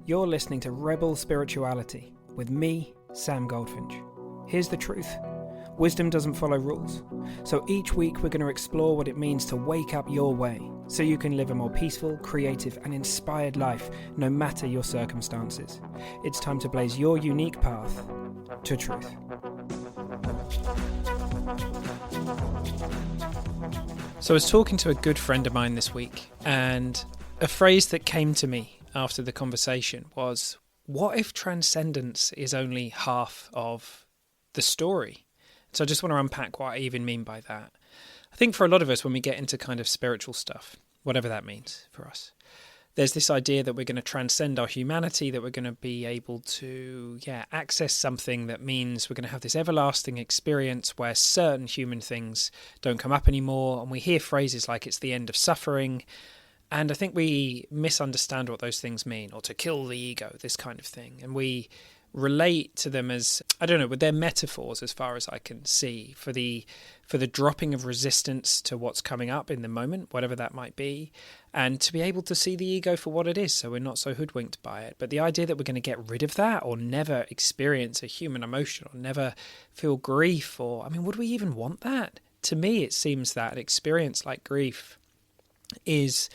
You're listening to Rebel Spirituality with me, Sam Goldfinch. Here's the truth. Wisdom doesn't follow rules. So each week we're going to explore what it means to wake up your way so you can live a more peaceful, creative and inspired life no matter your circumstances. It's time to blaze your unique path to truth. So I was talking to a good friend of mine this week, and a phrase that came to me after the conversation was, what if transcendence is only half of the story? So I just want to unpack what I even mean by that. I think for a lot of us, when we get into kind of spiritual stuff, whatever that means for us, there's this idea that we're going to transcend our humanity, that we're going to be able to access something that means we're going to have this everlasting experience where certain human things don't come up anymore. And we hear phrases like it's the end of suffering. And I think we misunderstand what those things mean, or to kill the ego, this kind of thing. And we relate to them as, I don't know, but they're metaphors as far as I can see for the dropping of resistance to what's coming up in the moment, whatever that might be, and to be able to see the ego for what it is, so we're not so hoodwinked by it. But the idea that we're going to get rid of that, or never experience a human emotion, or never feel grief, or, I mean, would we even want that? To me, it seems that an experience like grief is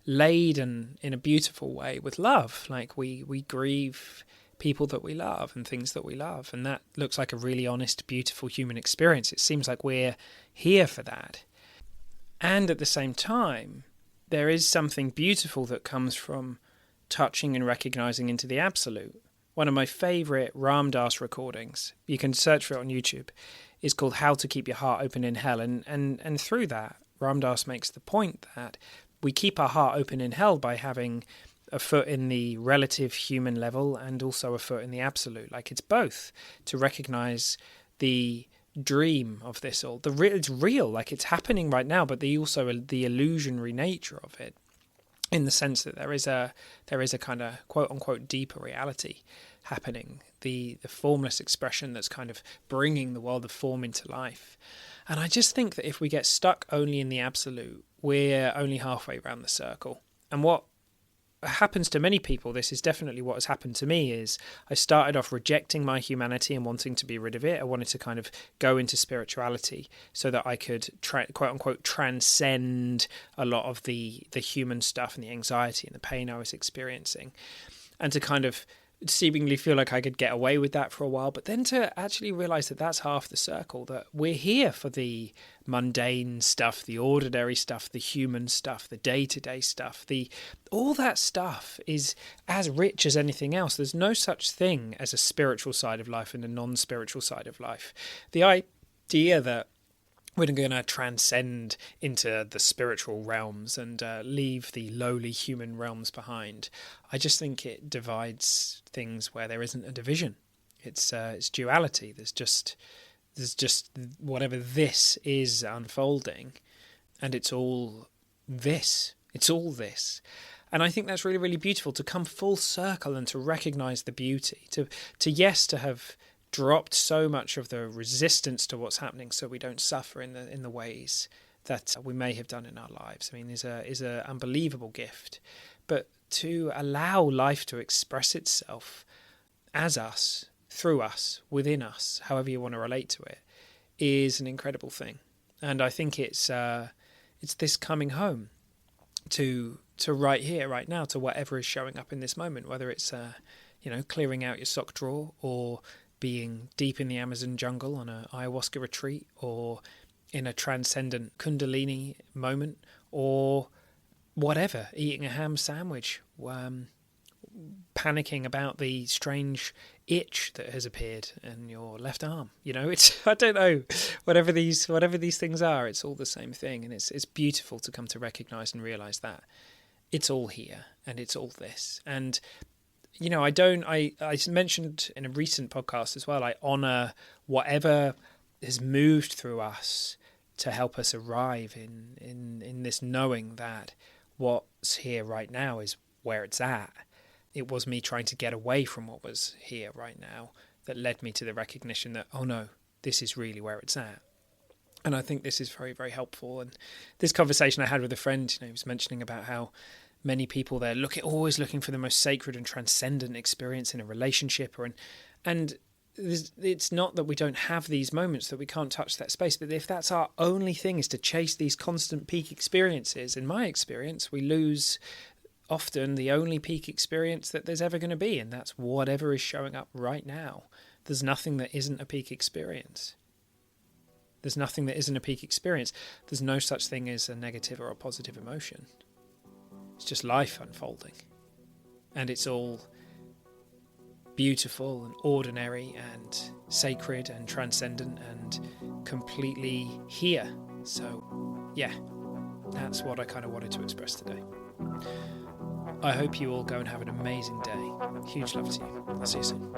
laden in a beautiful way with love. Like we grieve people that we love and things that we love, and that looks like a really honest, beautiful human experience. It seems like we're here for that. And at the same time, there is something beautiful that comes from touching and recognizing into the absolute. One of my favorite Ram Dass recordings, you can search for it on YouTube, is called How to Keep Your Heart Open in Hell. And through that, Ram Dass makes the point that we keep our heart open in hell by having a foot in the relative human level and also a foot in the absolute. Like, it's both, to recognize the dream of this all. It's real, like it's happening right now, but also the illusionary nature of it, in the sense that there is a kind of quote unquote deeper reality happening, the formless expression that's kind of bringing the world of form into life. And I just think that if we get stuck only in the absolute, we're only halfway around the circle. And what happens to many people, this is definitely what has happened to me, is I started off rejecting my humanity and wanting to be rid of it. I wanted to kind of go into spirituality so that I could quote unquote transcend a lot of the human stuff and the anxiety and the pain I was experiencing, and to kind of seemingly feel like I could get away with that for a while, but then to actually realize that that's half the circle, that we're here for the mundane stuff, the ordinary stuff, the human stuff, the day-to-day stuff. All that stuff is as rich as anything else. There's no such thing as a spiritual side of life and a non-spiritual side of life. The idea that we're going to transcend into the spiritual realms and leave the lowly human realms behind, I just think it divides things where there isn't a division. It's duality. There's just whatever this is unfolding, and it's all this. It's all this. And I think that's really, really beautiful, to come full circle and to recognize the beauty, to have dropped so much of the resistance to what's happening so we don't suffer in the ways that we may have done in our lives. I mean, is a unbelievable gift. But to allow life to express itself as us, through us, within us, however you want to relate to it, is an incredible thing. And I think it's this coming home to right here, right now, to whatever is showing up in this moment, whether it's clearing out your sock drawer, or being deep in the Amazon jungle on an ayahuasca retreat, or in a transcendent kundalini moment, or whatever, eating a ham sandwich, panicking about the strange itch that has appeared in your left arm. It's, I don't know, whatever these things are, it's all the same thing. And it's beautiful to come to recognize and realize that it's all here and it's all this. And I mentioned in a recent podcast as well, I honor whatever has moved through us to help us arrive in this knowing that what's here right now is where it's at. It was me trying to get away from what was here right now that led me to the recognition that, oh no, this is really where it's at. And I think this is very, very helpful. And this conversation I had with a friend, he was mentioning about how many people they're always looking for the most sacred and transcendent experience in a relationship, and it's not that we don't have these moments, that we can't touch that space, but if that's our only thing, is to chase these constant peak experiences, in my experience, we lose often the only peak experience that there's ever going to be, and that's whatever is showing up right now. There's nothing that isn't a peak experience. There's nothing that isn't a peak experience. There's no such thing as a negative or a positive emotion. It's just life unfolding. And it's all beautiful and ordinary and sacred and transcendent and completely here. So, yeah, that's what I kind of wanted to express today. I hope you all go and have an amazing day. Huge love to you. I'll see you soon.